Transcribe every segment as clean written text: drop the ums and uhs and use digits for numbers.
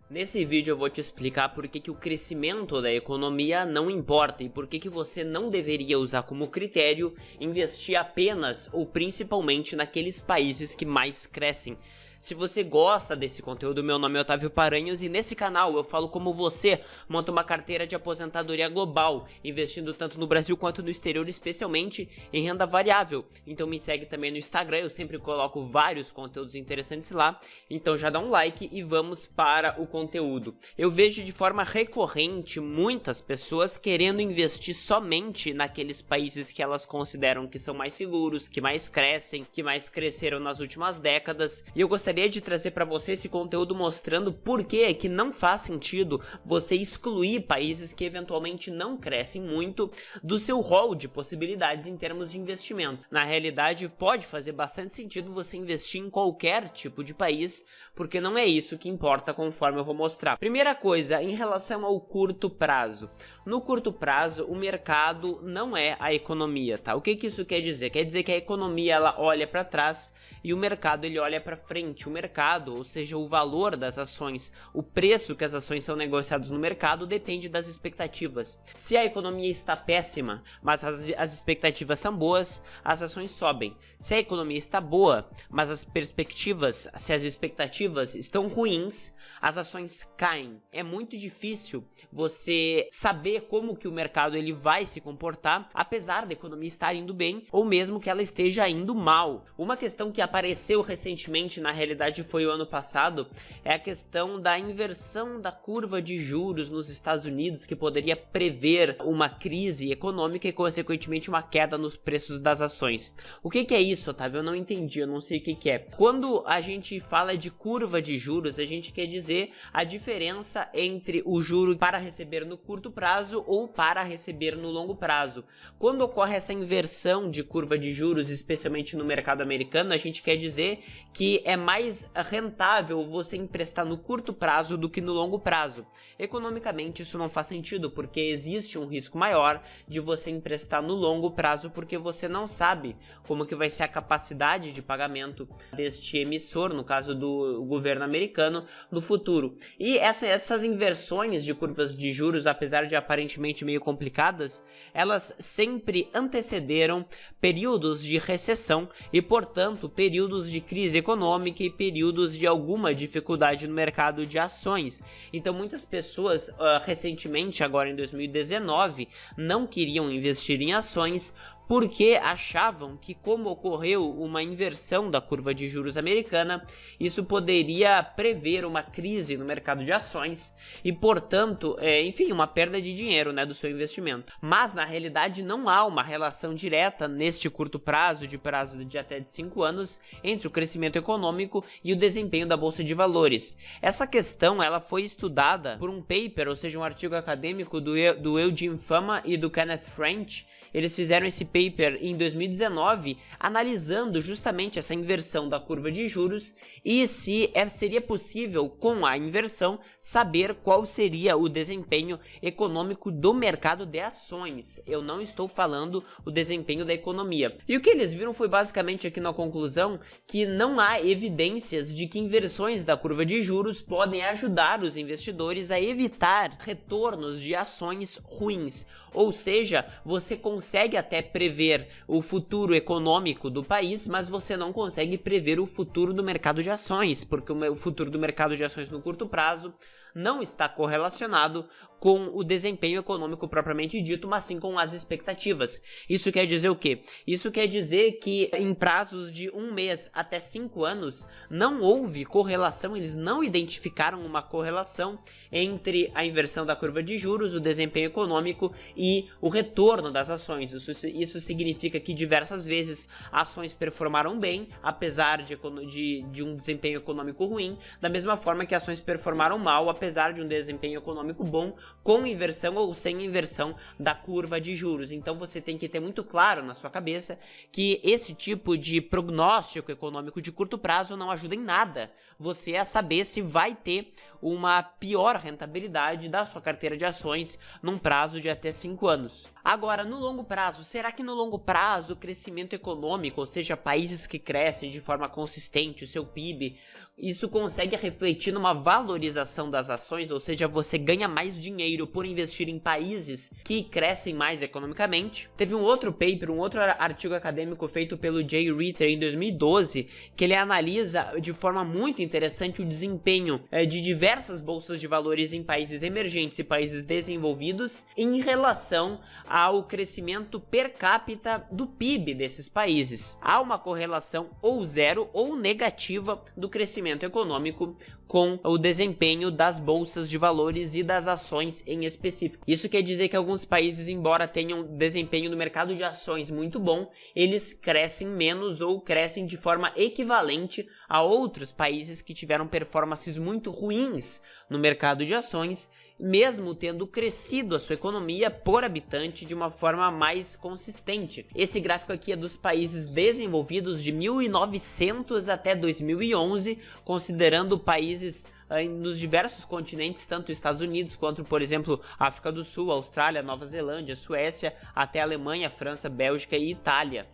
Nesse vídeo eu vou te explicar por que o crescimento da economia não importa e por que você não deveria usar como critério investir apenas ou principalmente naqueles países que mais crescem. Se você gosta desse conteúdo, meu nome é Otávio Paranhos e nesse canal eu falo como você monta uma carteira de aposentadoria global, investindo tanto no Brasil quanto no exterior, especialmente em renda variável. Então me segue também no Instagram, eu sempre coloco vários conteúdos interessantes lá, então já dá um like e vamos para o conteúdo. Eu vejo de forma recorrente muitas pessoas querendo investir somente naqueles países que elas consideram que são mais seguros, que mais crescem, que mais cresceram nas últimas décadas, e eu gostaria de trazer para você esse conteúdo mostrando por que não faz sentido você excluir países que eventualmente não crescem muito do seu rol de possibilidades em termos de investimento. Na realidade, pode fazer bastante sentido você investir em qualquer tipo de país, porque não é isso que importa, conforme eu vou mostrar. Primeira coisa, em relação ao curto prazo. No curto prazo, o mercado não é a economia, tá? O que isso quer dizer? Quer dizer que a economia ela olha para trás e o mercado ele olha para frente. O mercado, ou seja, o valor das ações, o preço que as ações são negociadas no mercado depende das expectativas. Se a economia está péssima, mas as expectativas são boas, as ações sobem. Se a economia está boa, mas se as expectativas estão ruins, as ações caem. É muito difícil você saber como que o mercado ele vai se comportar, apesar da economia estar indo bem, ou mesmo que ela esteja indo mal. Uma questão que apareceu recentemente, na realidade foi o ano passado, é a questão da inversão da curva de juros nos Estados Unidos, que poderia prever uma crise econômica e consequentemente uma queda nos preços das ações. O que é isso, Otávio? Eu não entendi, eu não sei o que é. Quando a gente fala de curva de juros, a gente quer dizer a diferença entre o juro para receber no curto prazo ou para receber no longo prazo. Quando ocorre essa inversão de curva de juros, especialmente no mercado americano, a gente quer dizer que é mais rentável você emprestar no curto prazo do que no longo prazo. Economicamente isso não faz sentido, porque existe um risco maior de você emprestar no longo prazo, porque você não sabe como que vai ser a capacidade de pagamento deste emissor, no caso do governo americano, no futuro. E essas inversões de curvas de juros, apesar de aparentemente meio complicadas, elas sempre antecederam períodos de recessão e, portanto, períodos de crise econômica e períodos de alguma dificuldade no mercado de ações. Então muitas pessoas recentemente, agora em 2019, não queriam investir em ações porque achavam que, como ocorreu uma inversão da curva de juros americana, isso poderia prever uma crise no mercado de ações e, portanto, enfim, uma perda de dinheiro, né, do seu investimento. Mas, na realidade, não há uma relação direta neste curto prazo, de até de 5 anos, entre o crescimento econômico e o desempenho da Bolsa de Valores. Essa questão ela foi estudada por um paper, ou seja, um artigo acadêmico do Eugene Fama e do Kenneth French. Eles fizeram esse paper em 2019, analisando justamente essa inversão da curva de juros e se seria possível, com a inversão, saber qual seria o desempenho econômico do mercado de ações. Eu não estou falando o desempenho da economia. E o que eles viram foi basicamente aqui na conclusão que não há evidências de que inversões da curva de juros podem ajudar os investidores a evitar retornos de ações ruins. Ou seja, você consegue até prever o futuro econômico do país, mas você não consegue prever o futuro do mercado de ações, porque o futuro do mercado de ações no curto prazo não está correlacionado com o desempenho econômico propriamente dito, mas sim com as expectativas. Isso quer dizer o quê? Isso quer dizer que em prazos de 1 mês até 5 anos não houve correlação, eles não identificaram uma correlação entre a inversão da curva de juros, o desempenho econômico e o retorno das ações. Isso significa que diversas vezes ações performaram bem, apesar de um desempenho econômico ruim, da mesma forma que ações performaram mal, apesar de um desempenho econômico bom, com inversão ou sem inversão da curva de juros. Então você tem que ter muito claro na sua cabeça que esse tipo de prognóstico econômico de curto prazo não ajuda em nada você a saber se vai ter uma pior rentabilidade da sua carteira de ações num prazo de até 5 anos. Agora, no longo prazo, será que no longo prazo o crescimento econômico, ou seja, países que crescem de forma consistente, o seu PIB, isso consegue refletir numa valorização das ações, ou seja, você ganha mais dinheiro por investir em países que crescem mais economicamente. Teve um outro paper, um outro artigo acadêmico feito pelo Jay Ritter em 2012, que ele analisa de forma muito interessante o desempenho de diversas bolsas de valores em países emergentes e países desenvolvidos em relação ao crescimento per capita do PIB desses países. Há uma correlação ou zero ou negativa do crescimento econômico com o desempenho das bolsas de valores e das ações em específico. Isso quer dizer que alguns países, embora tenham desempenho no mercado de ações muito bom, eles crescem menos ou crescem de forma equivalente a outros países que tiveram performances muito ruins no mercado de ações, mesmo tendo crescido a sua economia por habitante de uma forma mais consistente. Esse gráfico aqui é dos países desenvolvidos de 1900 até 2011, considerando países nos diversos continentes, tanto Estados Unidos quanto, por exemplo, África do Sul, Austrália, Nova Zelândia, Suécia, até Alemanha, França, Bélgica e Itália.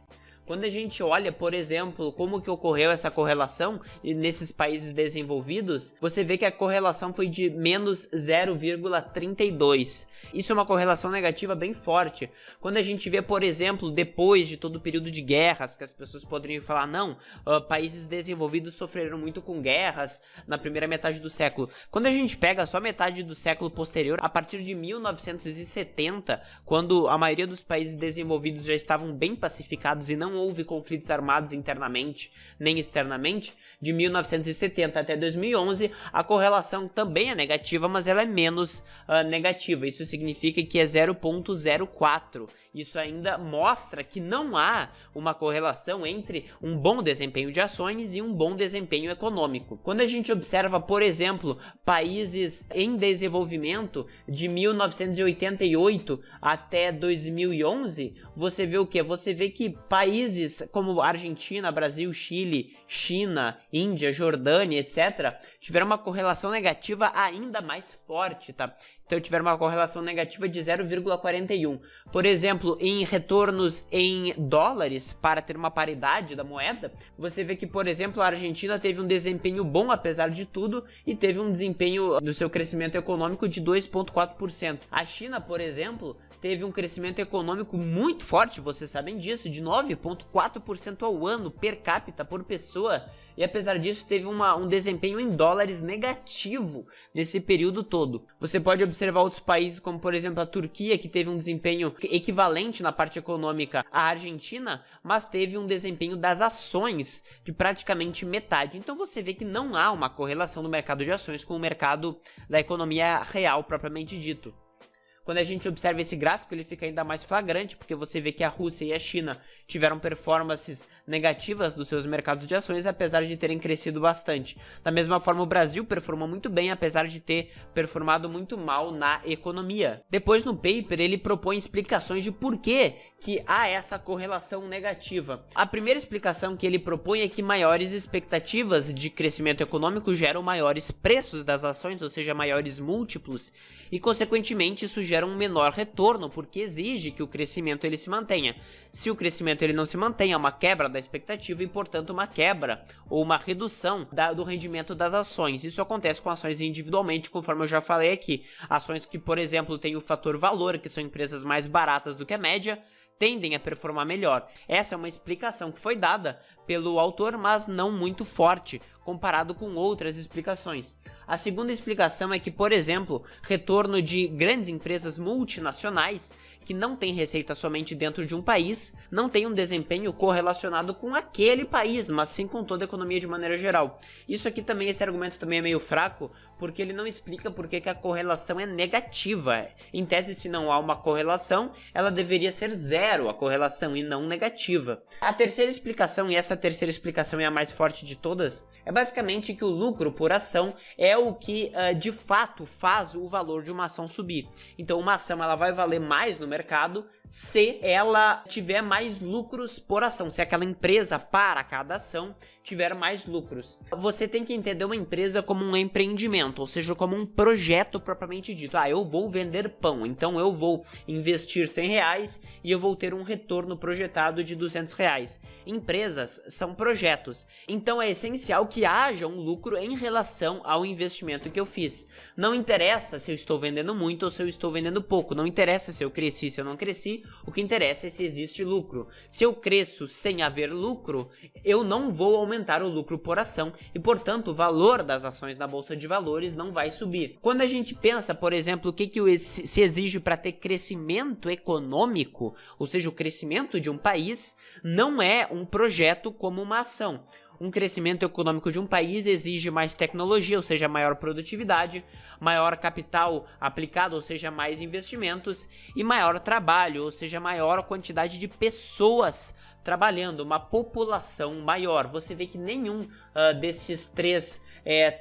Quando a gente olha, por exemplo, como que ocorreu essa correlação nesses países desenvolvidos, você vê que a correlação foi de menos 0,32. Isso é uma correlação negativa bem forte. Quando a gente vê, por exemplo, depois de todo o período de guerras, que as pessoas poderiam falar, não, países desenvolvidos sofreram muito com guerras na primeira metade do século. Quando a gente pega só metade do século posterior, a partir de 1970, quando a maioria dos países desenvolvidos já estavam bem pacificados e não houve conflitos armados internamente nem externamente, de 1970 até 2011, a correlação também é negativa, mas ela é menos negativa. Isso significa que é 0,04. Isso ainda mostra que não há uma correlação entre um bom desempenho de ações e um bom desempenho econômico. Quando a gente observa, por exemplo, países em desenvolvimento de 1988 até 2011, você vê o quê? Você vê que países como Argentina, Brasil, Chile, China, Índia, Jordânia, etc., tiveram uma correlação negativa ainda mais forte, tá? Então tiveram uma correlação negativa de 0,41. Por exemplo, em retornos em dólares, para ter uma paridade da moeda, você vê que, por exemplo, a Argentina teve um desempenho bom apesar de tudo e teve um desempenho do seu crescimento econômico de 2,4%. A China, por exemplo, teve um crescimento econômico muito forte, vocês sabem disso, de 9,4% ao ano per capita por pessoa, e apesar disso teve um desempenho em dólares negativo nesse período todo. Você pode observar outros países como, por exemplo, a Turquia, que teve um desempenho equivalente na parte econômica à Argentina, mas teve um desempenho das ações de praticamente metade. Então você vê que não há uma correlação no mercado de ações com o mercado da economia real propriamente dito. Quando a gente observa esse gráfico, ele fica ainda mais flagrante, porque você vê que a Rússia e a China tiveram performances negativas dos seus mercados de ações, apesar de terem crescido bastante. Da mesma forma, o Brasil performou muito bem, apesar de ter performado muito mal na economia. Depois, no paper, ele propõe explicações de por que há essa correlação negativa. A primeira explicação que ele propõe é que maiores expectativas de crescimento econômico geram maiores preços das ações, ou seja, maiores múltiplos, e, consequentemente, isso gera um menor retorno, porque exige que o crescimento ele se mantenha. Se o crescimento ele não se mantém, há uma quebra da expectativa e, portanto, uma quebra ou uma redução do rendimento das ações. Isso acontece com ações individualmente, conforme eu já falei aqui. Ações que, por exemplo, têm o fator valor, que são empresas mais baratas do que a média, tendem a performar melhor. Essa é uma explicação que foi dada pelo autor, mas não muito forte, comparado com outras explicações. A segunda explicação é que, por exemplo, retorno de grandes empresas multinacionais que não têm receita somente dentro de um país, não tem um desempenho correlacionado com aquele país, mas sim com toda a economia de maneira geral. Isso aqui também, esse argumento também é meio fraco, porque ele não explica por que a correlação é negativa. Em tese, se não há uma correlação, ela deveria ser zero, a correlação, e não negativa. A terceira explicação, e essa terceira explicação é a mais forte de todas, é basicamente que o lucro por ação é o que de fato faz o valor de uma ação subir. Então uma ação ela vai valer mais no mercado se ela tiver mais lucros por ação, se aquela empresa para cada ação tiver mais lucros. Você tem que entender uma empresa como um empreendimento, ou seja, como um projeto propriamente dito. Eu vou vender pão, então eu vou investir R$100 e eu vou ter um retorno projetado de R$200. Empresas são projetos, então é essencial que haja um lucro em relação ao investimento que eu fiz. Não interessa se eu estou vendendo muito ou se eu estou vendendo pouco, não interessa se eu cresci, se eu não cresci, o que interessa é se existe lucro. Se eu cresço sem haver lucro, eu não vou aumentar o lucro por ação e, portanto, o valor das ações na bolsa de valores não vai subir. Quando a gente pensa, por exemplo, o que se exige para ter crescimento econômico, ou seja, o crescimento de um país, não é um projeto como uma ação. Um crescimento econômico de um país exige mais tecnologia, ou seja, maior produtividade, maior capital aplicado, ou seja, mais investimentos, e maior trabalho, ou seja, maior quantidade de pessoas trabalhando, uma população maior. Você vê que nenhum desses três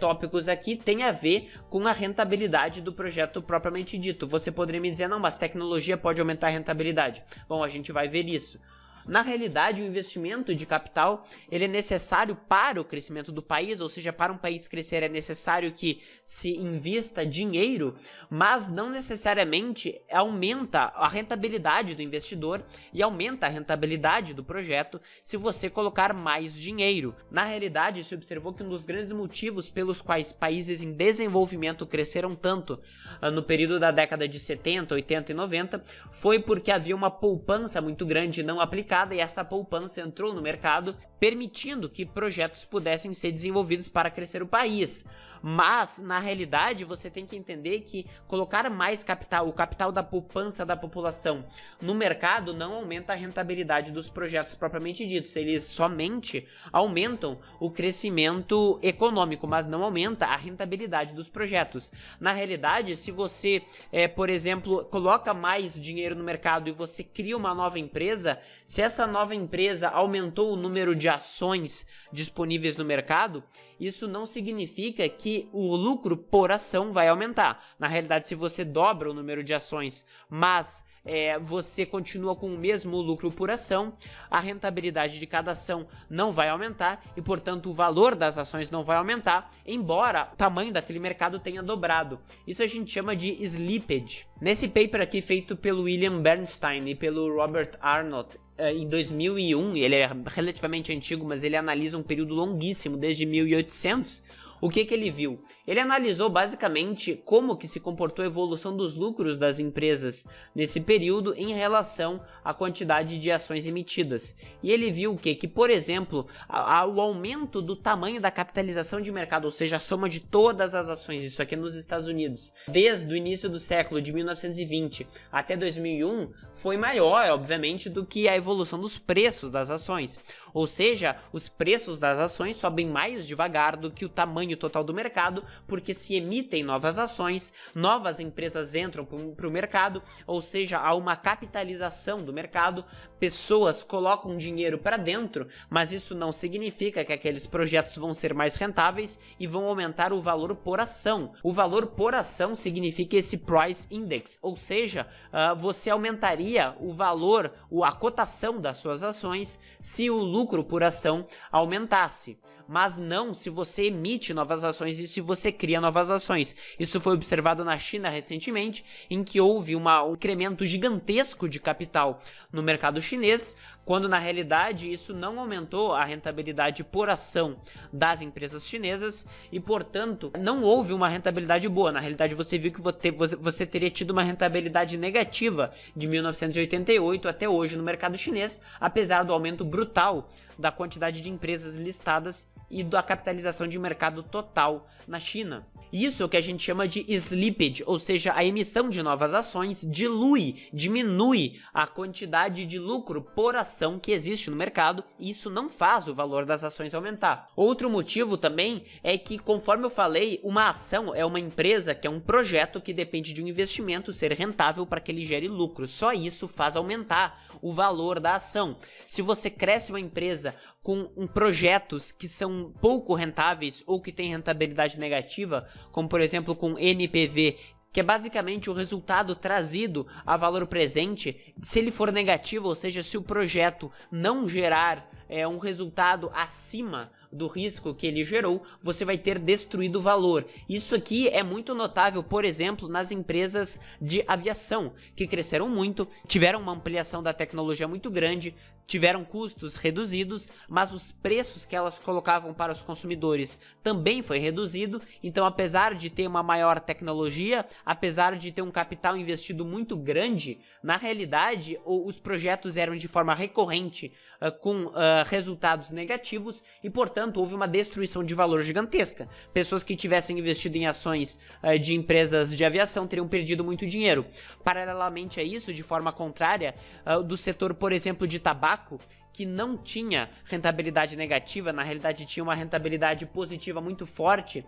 tópicos aqui tem a ver com a rentabilidade do projeto propriamente dito. Você poderia me dizer, não, mas tecnologia pode aumentar a rentabilidade. Bom, a gente vai ver isso. Na realidade, o investimento de capital ele é necessário para o crescimento do país, ou seja, para um país crescer é necessário que se invista dinheiro, mas não necessariamente aumenta a rentabilidade do investidor e aumenta a rentabilidade do projeto se você colocar mais dinheiro. Na realidade, se observou que um dos grandes motivos pelos quais países em desenvolvimento cresceram tanto no período da década de 70, 80 e 90 foi porque havia uma poupança muito grande não aplicada e essa poupança entrou no mercado, permitindo que projetos pudessem ser desenvolvidos para crescer o país. Mas, na realidade, você tem que entender que colocar mais capital, o capital da poupança da população no mercado não aumenta a rentabilidade dos projetos propriamente ditos. Eles somente aumentam o crescimento econômico, mas não aumenta a rentabilidade dos projetos. Na realidade, se você, por exemplo, coloca mais dinheiro no mercado e você cria uma nova empresa, se essa nova empresa aumentou o número de ações disponíveis no mercado, isso não significa que o lucro por ação vai aumentar. Na realidade, se você dobra o número de ações, mas você continua com o mesmo lucro por ação, a rentabilidade de cada ação não vai aumentar e, portanto, o valor das ações não vai aumentar, embora o tamanho daquele mercado tenha dobrado. Isso a gente chama de slippage. Nesse paper aqui feito pelo William Bernstein e pelo Robert Arnott, em 2001, ele é relativamente antigo, mas ele analisa um período longuíssimo, desde 1800, o que ele viu? Ele analisou basicamente como que se comportou a evolução dos lucros das empresas nesse período em relação à quantidade de ações emitidas. E ele viu que por exemplo, o aumento do tamanho da capitalização de mercado, ou seja, a soma de todas as ações, isso aqui nos Estados Unidos, desde o início do século de 1920 até 2001, foi maior, obviamente, do que a evolução dos preços das ações. Ou seja, os preços das ações sobem mais devagar do que o tamanho total do mercado, porque se emitem novas ações, novas empresas entram para o mercado, ou seja, há uma capitalização do mercado, pessoas colocam dinheiro para dentro, mas isso não significa que aqueles projetos vão ser mais rentáveis e vão aumentar o valor por ação. O valor por ação significa esse price index, ou seja, você aumentaria o valor, a cotação das suas ações se o lucro por ação aumentasse, mas não se você emite novas ações e se você cria novas ações. Isso foi observado na China recentemente, em que houve um incremento gigantesco de capital no mercado chinês, quando na realidade isso não aumentou a rentabilidade por ação das empresas chinesas e, portanto, não houve uma rentabilidade boa. Na realidade, você viu que você teria tido uma rentabilidade negativa de 1988 até hoje no mercado chinês, apesar do aumento brutal da quantidade de empresas listadas e da capitalização de mercado total na China. Isso é o que a gente chama de slippage, ou seja, a emissão de novas ações diminui a quantidade de lucro por ação que existe no mercado, e isso não faz o valor das ações aumentar. Outro motivo também é que, conforme eu falei, uma ação é uma empresa que é um projeto que depende de um investimento ser rentável para que ele gere lucro. Só isso faz aumentar o valor da ação. Se você cresce uma empresa com projetos que são pouco rentáveis ou que têm rentabilidade negativa, como por exemplo com NPV, que é basicamente o resultado trazido a valor presente, se ele for negativo, ou seja, se o projeto não gerar um resultado acima do risco que ele gerou, você vai ter destruído o valor. Isso aqui é muito notável, por exemplo, nas empresas de aviação, que cresceram muito, tiveram uma ampliação da tecnologia muito grande, tiveram custos reduzidos, mas os preços que elas colocavam para os consumidores também foi reduzido. Então, apesar de ter uma maior tecnologia, apesar de ter um capital investido muito grande, na realidade os projetos eram de forma recorrente, com resultados negativos, e portanto houve uma destruição de valor gigantesca. Pessoas que tivessem investido em ações de empresas de aviação teriam perdido muito dinheiro. Paralelamente a isso, de forma contrária, do setor, por exemplo, de tabaco, que não tinha rentabilidade negativa, na realidade tinha uma rentabilidade positiva muito forte,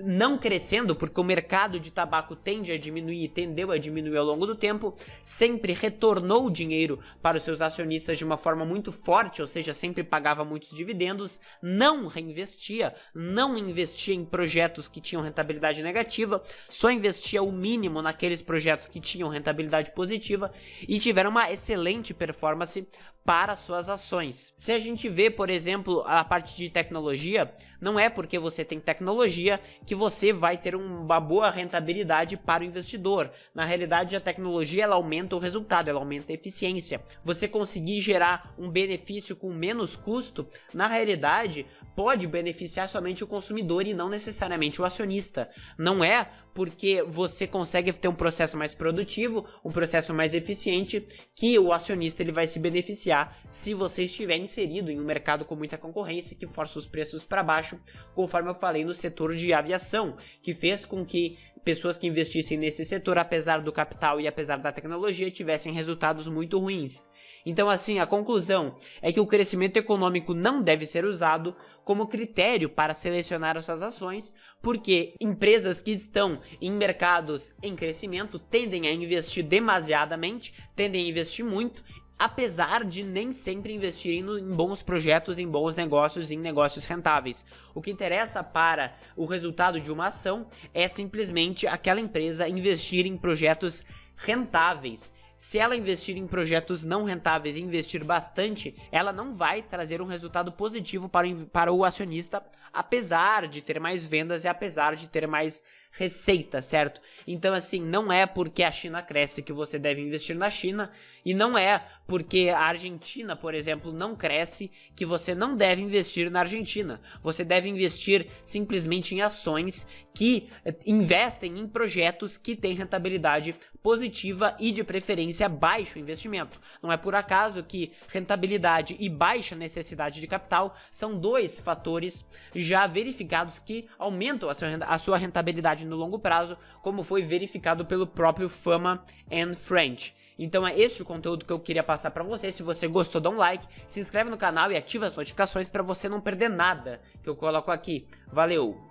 não crescendo, porque o mercado de tabaco tende a diminuir, tendeu a diminuir ao longo do tempo, sempre retornou o dinheiro para os seus acionistas de uma forma muito forte, ou seja, sempre pagava muitos dividendos, não reinvestia, não investia em projetos que tinham rentabilidade negativa, só investia o mínimo naqueles projetos que tinham rentabilidade positiva e tiveram uma excelente performance para suas ações. Se a gente vê, por exemplo, a parte de tecnologia, não é porque você tem tecnologia que você vai ter uma boa rentabilidade para o investidor. Na realidade, a tecnologia ela aumenta o resultado, ela aumenta a eficiência. Você conseguir gerar um benefício com menos custo, na realidade, pode beneficiar somente o consumidor e não necessariamente o acionista. Não é porque você consegue ter um processo mais produtivo, um processo mais eficiente, que o acionista ele vai se beneficiar se você estiver inserido em um mercado com muita concorrência que força os preços para baixo, conforme eu falei no setor de aviação, que fez com que pessoas que investissem nesse setor, apesar do capital e apesar da tecnologia, tivessem resultados muito ruins. Então, assim, a conclusão é que o crescimento econômico não deve ser usado como critério para selecionar as suas ações, porque empresas que estão em mercados em crescimento tendem a investir demasiadamente, tendem a investir muito, apesar de nem sempre investirem em bons projetos, em bons negócios, em negócios rentáveis. O que interessa para o resultado de uma ação é simplesmente aquela empresa investir em projetos rentáveis. Se ela investir em projetos não rentáveis e investir bastante, ela não vai trazer um resultado positivo para o acionista, apesar de ter mais vendas e apesar de ter mais receita, certo? Então, assim, não é porque a China cresce que você deve investir na China, e não é porque a Argentina, por exemplo, não cresce que você não deve investir na Argentina. Você deve investir simplesmente em ações que investem em projetos que têm rentabilidade positiva e, de preferência, baixo investimento. Não é por acaso que rentabilidade e baixa necessidade de capital são dois fatores já verificados que aumentam a sua rentabilidade no longo prazo, como foi verificado pelo próprio Fama & French. Então é esse o conteúdo que eu queria passar para você. Se você gostou, dá um like, se inscreve no canal e ativa as notificações para você não perder nada que eu coloco aqui. Valeu!